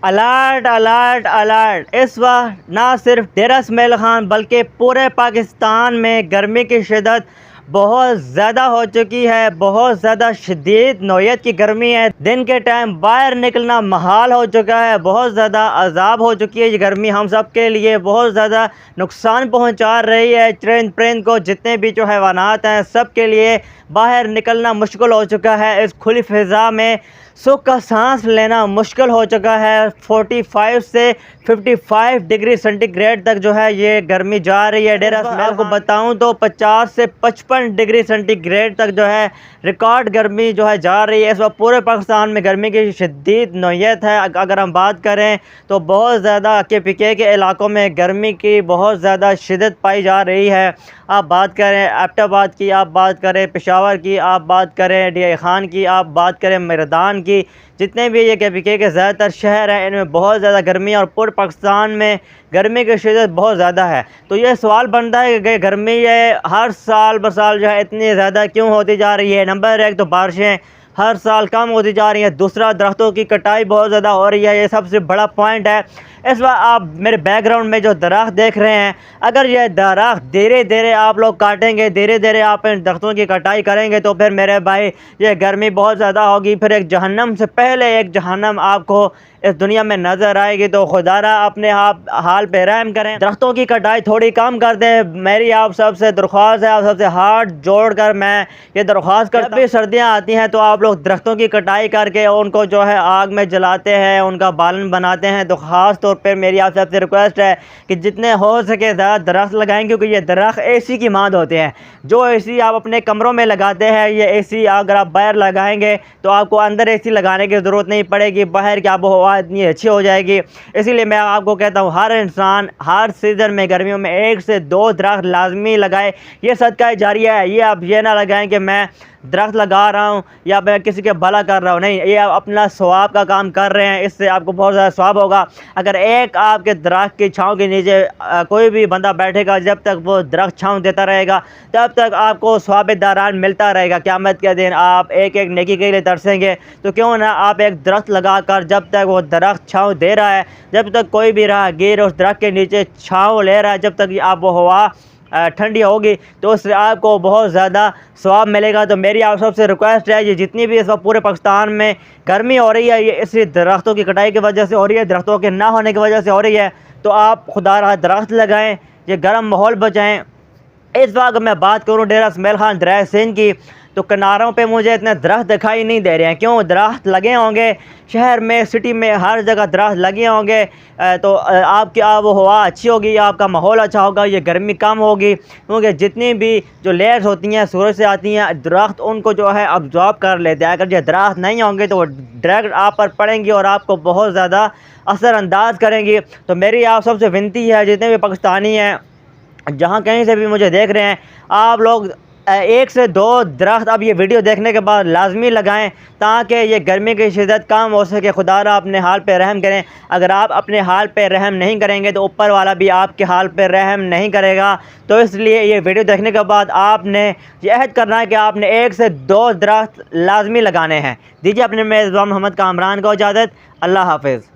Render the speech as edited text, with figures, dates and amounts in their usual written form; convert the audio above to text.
Alert alert alert! اس وقت نہ صرف ڈیرہ اسماعیل خان بلکہ پورے پاکستان میں گرمی کی شدت بہت زیادہ ہو چکی ہے۔ بہت زیادہ شدید نوعیت کی گرمی ہے۔ دن کے ٹائم باہر نکلنا محال ہو چکا ہے۔ بہت زیادہ عذاب ہو چکی ہے یہ گرمی ہم سب کے لیے۔ بہت زیادہ نقصان پہنچا رہی ہے چرند پرند کو، جتنے بھی جو حیوانات ہیں سب کے لیے باہر نکلنا مشکل ہو چکا ہے۔ اس کھلی فضا میں سکھ کا سانس لینا مشکل ہو چکا ہے۔ 45 سے 55 ڈگری سینٹی گریڈ تک جو ہے یہ گرمی جا رہی ہے۔ ڈیرہ اسماعیل آپ کو بتاؤں تو 50 سے 55 ڈگری سینٹی گریڈ تک جو ہے ریکارڈ گرمی جو ہے جا رہی ہے۔ اس وقت پورے پاکستان میں گرمی کی شدید نوعیت ہے۔ اگر ہم بات کریں تو بہت زیادہ KPK کے علاقوں میں گرمی کی بہت زیادہ شدت پائی جا رہی ہے۔ آپ بات کریں ایبٹ آباد کی، آپ بات کریں پشاور کی، آپ بات کریں DI خان کی، آپ بات کریں میردان کی، جتنے بھی یہ KPK کے زیادہ تر شہر ہیں ان میں بہت زیادہ گرمی ہے اور پورے پاکستان میں گرمی کی شدت بہت زیادہ ہے۔ تو یہ سوال بنتا ہے کہ گرمی ہر سال بسال جو ہے اتنی زیادہ کیوں ہوتی جا رہی ہے؟ نمبر 1 تو بارشیں ہر سال کم ہوتی جا رہی ہیں۔ دوسرا درختوں کی کٹائی بہت زیادہ ہو رہی ہے، یہ سب سے بڑا پوائنٹ ہے۔ اس وقت آپ میرے بیک گراؤنڈ میں جو درخت دیکھ رہے ہیں، اگر یہ درخت دھیرے دھیرے آپ لوگ کاٹیں گے، دھیرے دھیرے آپ ان درختوں کی کٹائی کریں گے تو پھر میرے بھائی یہ گرمی بہت زیادہ ہوگی۔ پھر ایک جہنم سے پہلے ایک جہنم آپ کو اس دنیا میں نظر آئے گی۔ تو خدا را اپنے حال پہ رحم کریں، درختوں کی کٹائی تھوڑی کم کر دیں۔ میری آپ سب سے درخواست ہے، آپ سب سے ہاتھ جوڑ کر میں یہ درخواست کرتا ہوں، جب بھی سردیاں آتی ہیں تو آپ لوگ درختوں کی کٹائی کر کے ان کو جو ہے آگ میں جلاتے ہیں، ان کا بالن بناتے ہیں۔ تو خاص طور پہ میری آپ سب سے ریکویسٹ ہے کہ جتنے ہو سکے زیادہ درخت لگائیں، کیونکہ یہ درخت AC کی مانند ہوتے ہیں۔ جو AC آپ اپنے کمروں میں لگاتے ہیں، یہ AC اگر آپ باہر لگائیں گے تو آپ کو اندر AC لگانے کی ضرورت نہیں پڑے گی، باہر کی آب و ہوا اتنی اچھی ہو جائے گی۔ اسی لیے میں آپ کو کہتا ہوں ہر انسان ہر سیزن میں گرمیوں میں 1 سے 2 درخت لازمی لگائے۔ یہ صدقہ جاریہ ہے۔ یہ آپ یہ نہ لگائیں کہ میں درخت لگا رہا ہوں یا میں کسی کے بھلا کر رہا ہوں، نہیں، یہ آپ اپنا ثواب کا کام کر رہے ہیں، اس سے آپ کو بہت زیادہ ثواب ہوگا۔ اگر ایک آپ کے درخت کی چھاؤں کے نیچے کوئی بھی بندہ بیٹھے گا، جب تک وہ درخت چھاؤں دیتا رہے گا تب تک آپ کو ثواب داران ملتا رہے گا۔ قیامت کے دن آپ ایک ایک نیکی کے لیے ترسیں گے، تو کیوں نہ آپ ایک درخت لگا کر جب تک وہ درخت چھاؤں دے رہا ہے، جب تک کوئی بھی راہگیر اس درخت کے نیچے چھاؤں لے رہا ہے، جب تک یہ آب و ہوا ٹھنڈی ہوگی تو اس سے آپ کو بہت زیادہ ثواب ملے گا۔ تو میری آپ سب سے ریکویسٹ ہے، یہ جتنی بھی اس وقت پورے پاکستان میں گرمی ہو رہی ہے یہ اسی درختوں کی کٹائی کی وجہ سے ہو رہی ہے، درختوں کے نہ ہونے کی وجہ سے ہو رہی ہے۔ تو آپ خدا را درخت لگائیں، یہ گرم ماحول بچائیں۔ اس وقت میں بات کروں ڈیرہ اسماعیل خان دریائے سندھ کی، تو کناروں پہ مجھے اتنے درخت دکھائی نہیں دے رہے ہیں۔ کیوں؟ درخت لگے ہوں گے شہر میں، سٹی میں، ہر جگہ درخت لگے ہوں گے تو آپ کی آب و ہوا اچھی ہوگی، آپ کا ماحول اچھا ہوگا، یہ گرمی کم ہوگی۔ کیونکہ جتنی بھی جو لیئرز ہوتی ہیں سورج سے آتی ہیں، درخت ان کو جو ہے ابزارب کر لیتے ہیں۔ اگر یہ درخت نہیں ہوں گے تو وہ ڈائریکٹ آپ پر پڑیں گی اور آپ کو بہت زیادہ اثر انداز کریں گی۔ تو میری آپ سب سے ونتی ہے، جتنے بھی پاکستانی ہیں جہاں کہیں سے بھی مجھے دیکھ رہے ہیں، آپ لوگ 1 سے 2 درخت اب یہ ویڈیو دیکھنے کے بعد لازمی لگائیں تاکہ یہ گرمی کی شدت کم ہو سکے۔ خدا را اپنے حال پہ رحم کریں۔ اگر آپ اپنے حال پہ رحم نہیں کریں گے تو اوپر والا بھی آپ کے حال پہ رحم نہیں کرے گا۔ تو اس لیے یہ ویڈیو دیکھنے کے بعد آپ نے یہ عہد کرنا ہے کہ آپ نے 1 سے 2 درخت لازمی لگانے ہیں۔ دیجیے اپنے میزبان محمد کامران کو اجازت۔ اللہ حافظ۔